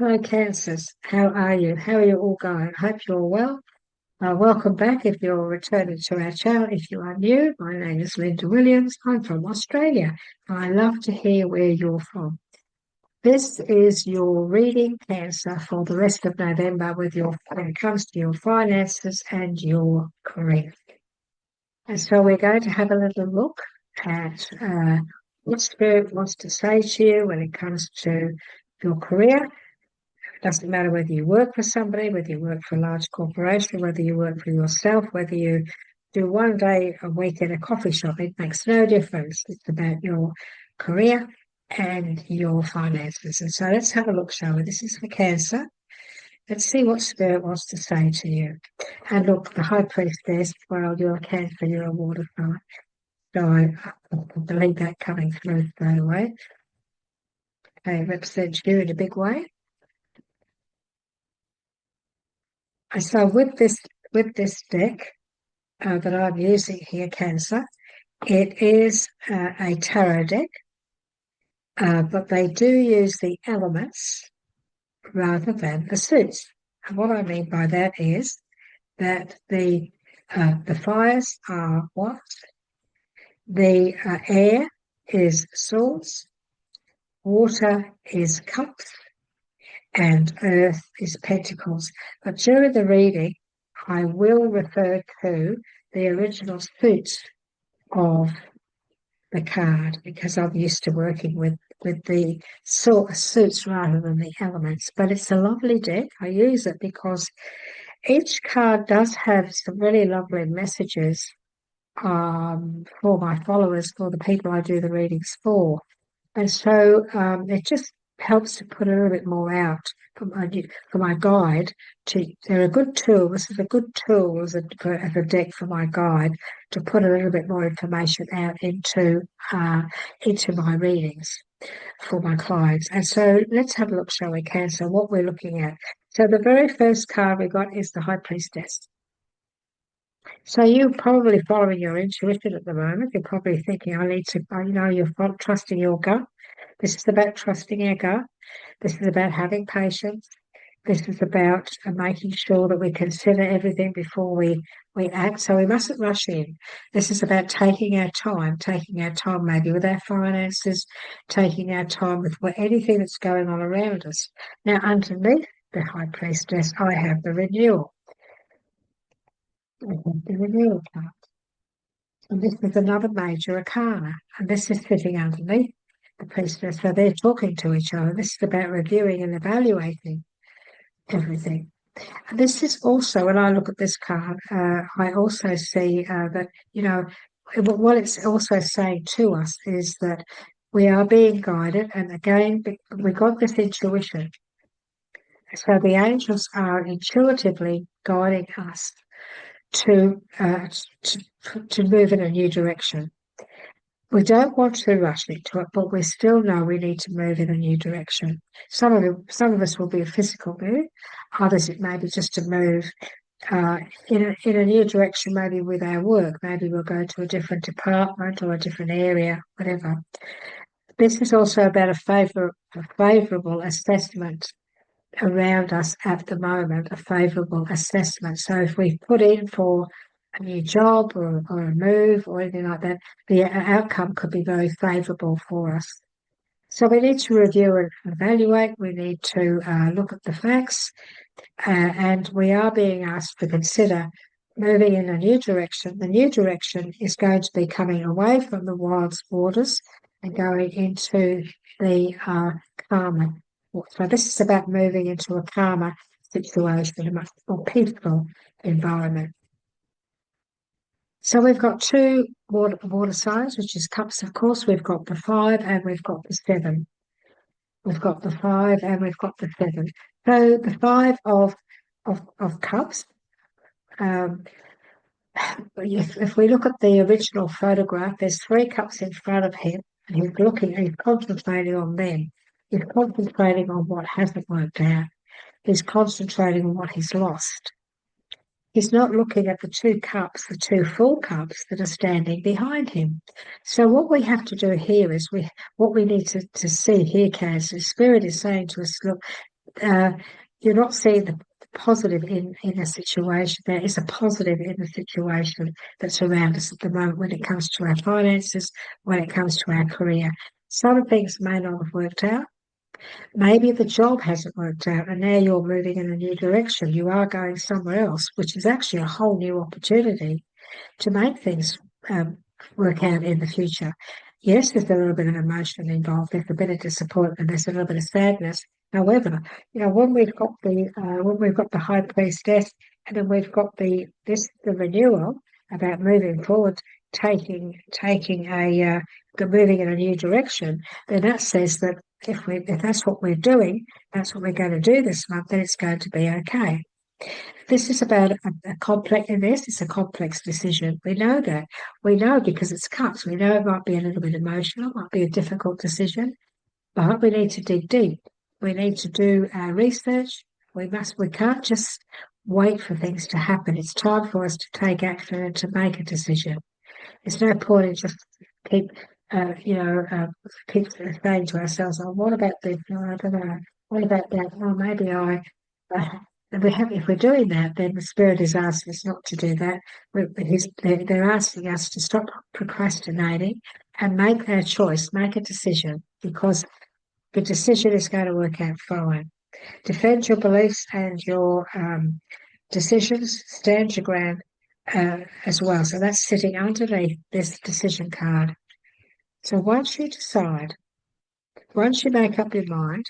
Hello, Cancers. How are you? How are you all going? I hope you're well. Welcome back if you're returning to our channel. If you are new, my name is Linda Williams. I'm from Australia. I love to hear where you're from. This is your reading, Cancer, for the rest of November when it comes to your finances and your career. And so we're going to have a little look at what Spirit wants to say to you when it comes to your career. Doesn't matter whether you work for somebody, whether you work for a large corporation, whether you work for yourself, whether you do one day a week in a coffee shop, it makes no difference. It's about your career and your finances. And so let's have a look, shall we? This is for Cancer. Let's see what Spirit wants to say to you. And look, the High Priestess, well, you're a Cancer, you're a water sign. So I believe that coming through straight away. Okay, it represents you in a big way. So with this deck that I'm using here, Cancer, it is a tarot deck, but they do use the elements rather than the suits. And what I mean by that is that the fires are what? The air is swords, water is cups, and earth is pentacles. But during the reading, I will refer to the original suits of the card because I'm used to working with the sort of suits rather than the elements. But it's a lovely deck. I use it because each card does have some really lovely messages for my followers, for the people I do the readings for. And so it just helps to put a little bit more out for my guide. They're a good tool. This is a good tool as a deck for my guide to put a little bit more information out into my readings for my clients. And so let's have a look, shall we, Cancer, what we're looking at. So the very first card we got is the High Priestess. So you're probably following your intuition at the moment. You're probably thinking, you're trusting your gut. This is about trusting our gut. This is about having patience. This is about making sure that we consider everything before we act. So we mustn't rush in. This is about taking our time maybe with our finances, taking our time with anything that's going on around us. Now, underneath the High Priestess, I have the renewal. The renewal card. And this is another major arcana, and this is sitting underneath the priestess. So they're talking to each other. This is about reviewing and evaluating everything. And this is also, when I look at this card, I also see that, what it's also saying to us is that we are being guided. And again, we got this intuition. So the angels are intuitively guiding us to move in a new direction. We don't want to rush into it, but we still know we need to move in a new direction. Some of us will be a physical move, others it may be just to move in a new direction, maybe with our work. Maybe we'll go to a different department or a different area, whatever. This is also about a favourable assessment around us at the moment, a favourable assessment. So if we put in for a new job or a move or anything like that, the outcome could be very favourable for us. So we need to review and evaluate. We need to look at the facts, and we are being asked to consider moving in a new direction. The new direction is going to be coming away from the wild's borders and going into the calmer. So this is about moving into a calmer situation, a much more peaceful environment. So we've got two water signs, which is cups, of course. We've got the 5 and we've got the 7. We've got the 5 and we've got the 7. So the 5 of cups, if we look at the original photograph, there's 3 cups in front of him, and he's concentrating on them. He's concentrating on what hasn't worked out. He's concentrating on what he's lost. He's not looking at the 2 cups, the 2 full cups that are standing behind him. So what we have to do here is what we need to see here, Cancer. Spirit is saying to us, look, you're not seeing the positive in a situation. There is a positive in the situation that's around us at the moment when it comes to our finances, when it comes to our career. Some things may not have worked out. Maybe the job hasn't worked out and now you're moving in a new direction. You are going somewhere else, which is actually a whole new opportunity to make things um, work out in the future. Yes, there's a little bit of emotion involved. There's a bit of disappointment. There's a little bit of sadness. However, when we've got the high priestess, and then we've got the renewal about moving forward, taking a moving in a new direction, then that says that if that's what we're doing, that's what we're going to do this month, then it's going to be okay. This is about a complex, and this is a complex decision. We know that. We know because it's cuts. We know it might be a little bit emotional, might be a difficult decision, but we need to dig deep. We need to do our research. We can't just wait for things to happen. It's time for us to take action and to make a decision. There's no point in just keep, keep saying to ourselves, "Oh, what about this? Oh, I don't know. What about that? Oh, maybe I." If we're doing that, then the spirit is asking us not to do that. They're asking us to stop procrastinating and make our choice, make a decision, because the decision is going to work out fine. Defend your beliefs and your decisions. Stand your ground as well. So that's sitting underneath this decision card. So once you decide, once you make up your mind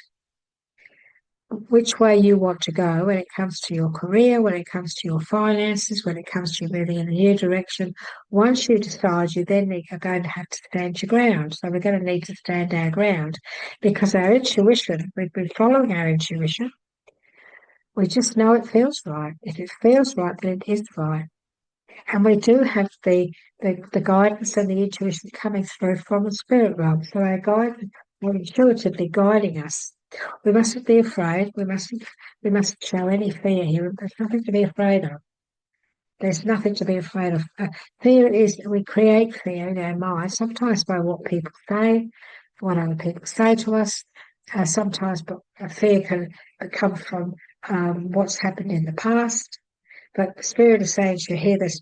which way you want to go when it comes to your career, when it comes to your finances, when it comes to you moving in a new direction, once you decide, you then are going to have to stand your ground. So we're going to need to stand our ground because our intuition, we've been following our intuition. We just know it feels right. If it feels right, then it is right. And we do have the guidance and the intuition coming through from the spirit realm. So our guidance are intuitively guiding us. We mustn't be afraid. We mustn't show any fear here. There's nothing to be afraid of. There's nothing to be afraid of. Fear is, we create fear in our mind, sometimes by what people say, what other people say to us. Sometimes fear can come from what's happened in the past. But the spirit is saying to you here, this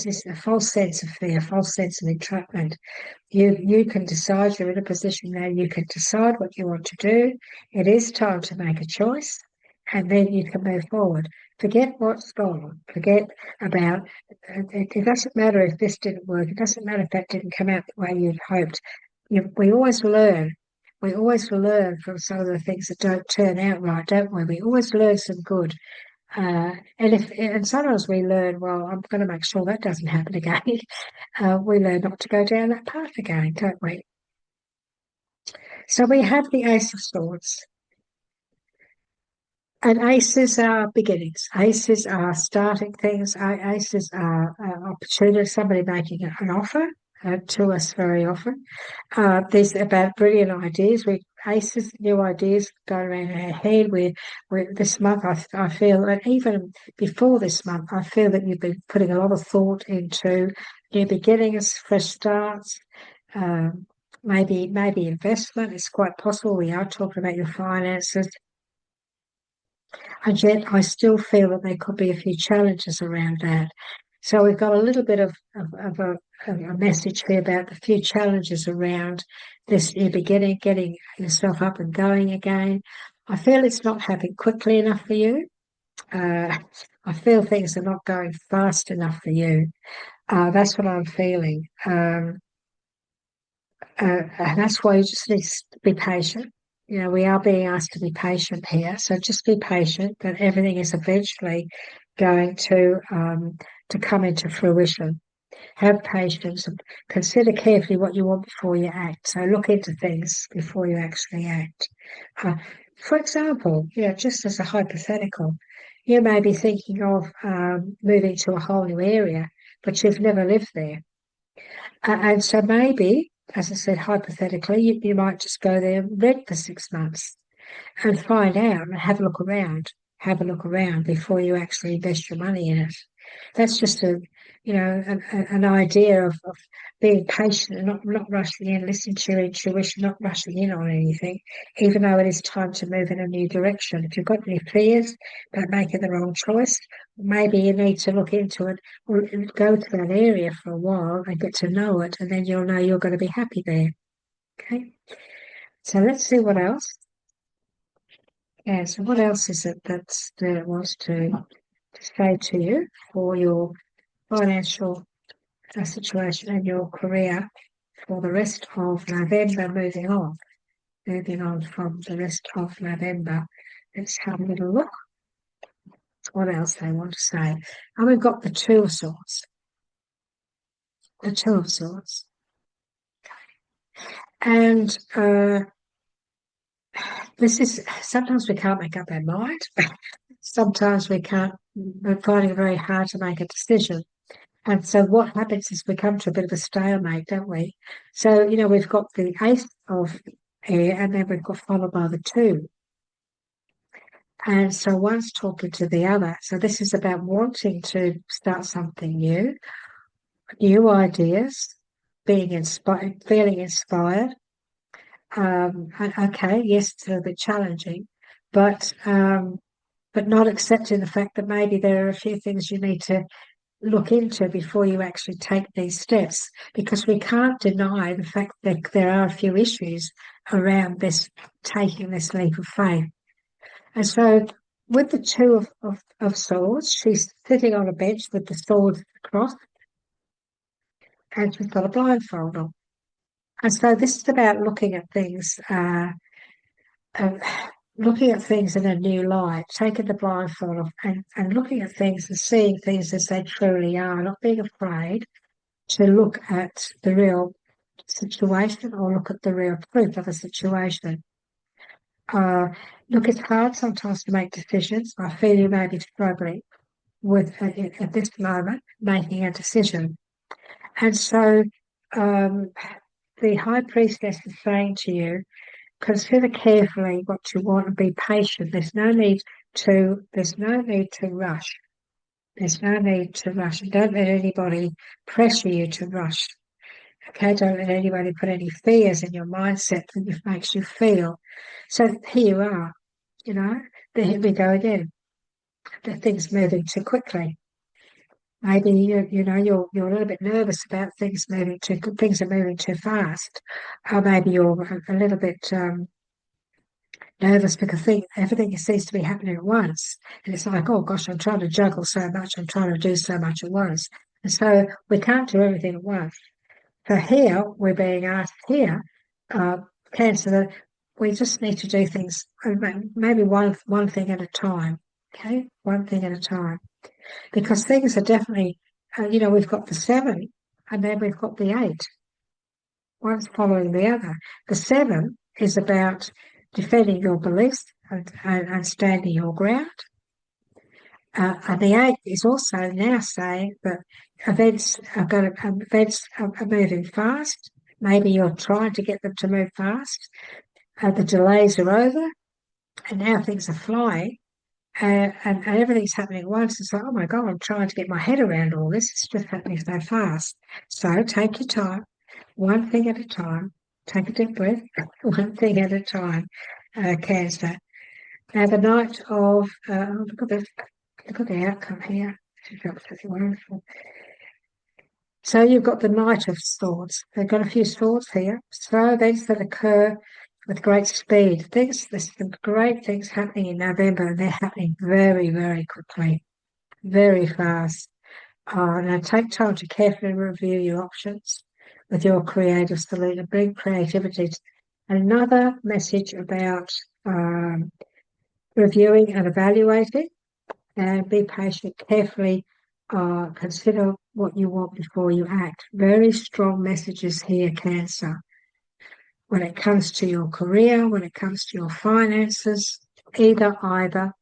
is a false sense of fear, a false sense of entrapment. You can decide, you're in a position now, you can decide what you want to do. It is time to make a choice, and then you can move forward. Forget what's gone. Forget about, it doesn't matter if this didn't work. It doesn't matter if that didn't come out the way you'd hoped. We always learn. We always learn from some of the things that don't turn out right, don't we? We always learn some good. And sometimes we learn, well, I'm going to make sure that doesn't happen again. We learn not to go down that path again, don't we? So we have the Ace of Swords. And aces are beginnings. Aces are starting things. Aces are opportunities, somebody making an offer to us very often. There's about brilliant ideas. Aces, new ideas going around our head. This month, I feel, and even before this month, I feel that you've been putting a lot of thought into new beginnings, fresh starts, maybe investment. It's quite possible. We are talking about your finances. And yet I still feel that there could be a few challenges around that. So we've got a little bit of a message here about the few challenges around this new beginning, getting yourself up and going again. I feel it's not happening quickly enough for you. I feel things are not going fast enough for you. That's what I'm feeling. And that's why you just need to be patient. We are being asked to be patient here. So just be patient that everything is eventually going to come into fruition. Have patience and consider carefully what you want before you act. So look into things before you actually act. For example, just as a hypothetical, you may be thinking of moving to a whole new area, but you've never lived there. And so maybe, as I said, hypothetically, you might just go there and rent for 6 months and find out and have a look around before you actually invest your money in it. That's just an idea of being patient and not rushing in, listening to your intuition, not rushing in on anything, even though it is time to move in a new direction. If you've got any fears about making the wrong choice, maybe you need to look into it or go to that area for a while and get to know it, and then you'll know you're going to be happy there. Okay, so let's see what else. Yeah, so what else is it that it wants to say to you for your financial situation and your career for the rest of November, moving on from the rest of November. Let's have a little look. What else they want to say? And we've got the Two of Swords. The Two of Swords. And this is, sometimes we can't make up our mind. Sometimes we can't, we're finding it very hard to make a decision. And so what happens is we come to a bit of a stalemate, don't we? So, we've got the Ace of Air and then we've got followed by the Two. And so one's talking to the other. So this is about wanting to start something new ideas, being inspired, feeling inspired. And okay, yes, it's a little bit challenging, but not accepting the fact that maybe there are a few things you need to look into before you actually take these steps, because we can't deny the fact that there are a few issues around this, taking this leap of faith. And so with the Two of Swords, she's sitting on a bench with the swords across, and she's got a blindfold on. And so this is about looking at things, looking at things in a new light, taking the blindfold off and looking at things and seeing things as they truly are, not being afraid to look at the real situation or look at the real truth of a situation. Look, it's hard sometimes to make decisions. I feel you may be struggling with, at this moment, making a decision. And so the High Priestess is saying to you, consider carefully what you want and be patient. There's no need to rush. There's no need to rush. Don't let anybody pressure you to rush. Okay, don't let anybody put any fears in your mindset that makes you feel. So here you are, here we go again. The thing's moving too quickly. Maybe you're a little bit nervous about things are moving too fast. Or maybe you're a little bit nervous because everything seems to be happening at once. And it's like, oh gosh, I'm trying to juggle so much, I'm trying to do so much at once. And so we can't do everything at once. So here, we're being asked here, Cancer, that we just need to do things, maybe one thing at a time, okay? One thing at a time. Because things are definitely, we've got the 7 and then we've got the 8. One's following the other. The 7 is about defending your beliefs and standing your ground. And the 8 is also now saying that events are moving fast. Maybe you're trying to get them to move fast. The delays are over, and now things are flying, and everything's happening at once. It's like, oh my God, I'm trying to get my head around all this. It's just happening so fast. So take your time, one thing at a time. Take a deep breath, one thing at a time, Cancer. Now the Knight of, look at the outcome here. It's absolutely wonderful. So you've got the Knight of Swords. They've got a few swords here. So events that occur with great speed. There's some great things happening in November, and they're happening very, very quickly, very fast. Now take time to carefully review your options with your creative solution. Bring creativity. Another message about reviewing and evaluating. And be patient, carefully consider what you want before you act. Very strong messages here, Cancer. When it comes to your career, when it comes to your finances, either.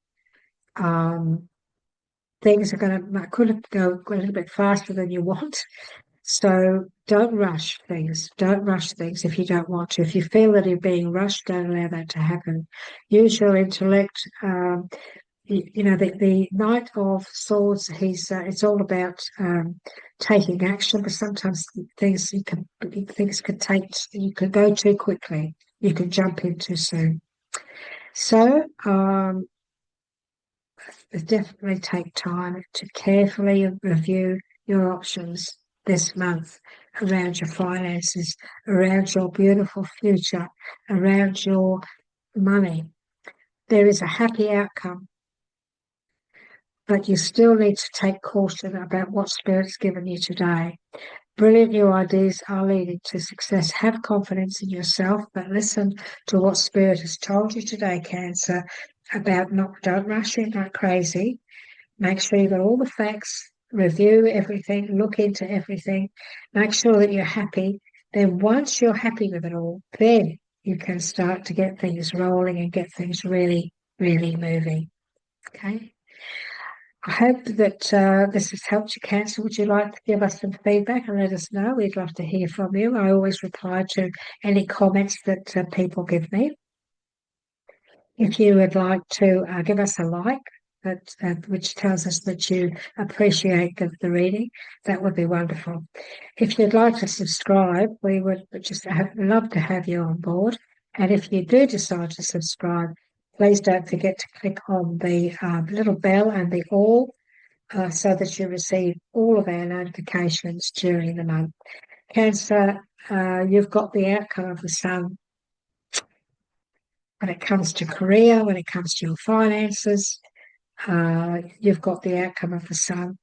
Things could go a little bit faster than you want. So don't rush things. Don't rush things if you don't want to. If you feel that you're being rushed, don't allow that to happen. Use your intellect. the Knight of Swords, it's all about taking action, but sometimes things you can go too quickly. You can jump in too soon. So definitely take time to carefully review your options this month around your finances, around your beautiful future, around your money. There is a happy outcome, but you still need to take caution about what Spirit's given you today. Brilliant new ideas are leading to success. Have confidence in yourself, but listen to what Spirit has told you today, Cancer, about don't rush in like crazy. Make sure you've got all the facts, review everything, look into everything, make sure that you're happy. Then once you're happy with it all, then you can start to get things rolling and get things really, really moving. Okay? I hope that this has helped you, Cancer. Would you like to give us some feedback and let us know? We'd love to hear from you. I always reply to any comments that people give me. If you would like to give us a like, which tells us that you appreciate the reading, that would be wonderful. If you'd like to subscribe, we would just love to have you on board. And if you do decide to subscribe, please don't forget to click on the little bell and the all so that you receive all of our notifications during the month. Cancer, you've got the outcome of the Sun when it comes to career, when it comes to your finances. You've got the outcome of the Sun.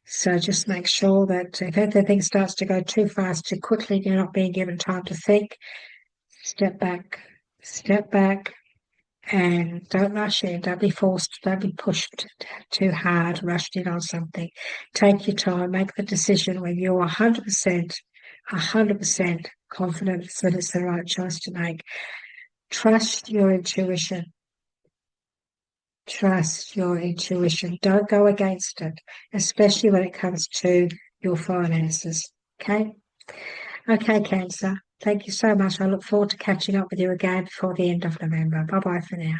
So just make sure that if everything starts to go too fast, too quickly, you're not being given time to think. Step back, and don't rush in. Don't be forced. Don't be pushed too hard, rushed in on something. Take your time. Make the decision when you're 100% confident that it's the right choice to make. Trust your intuition. Trust your intuition. Don't go against it, especially when it comes to your finances. Okay? Okay, Cancer. Thank you so much. I look forward to catching up with you again before the end of November. Bye-bye for now.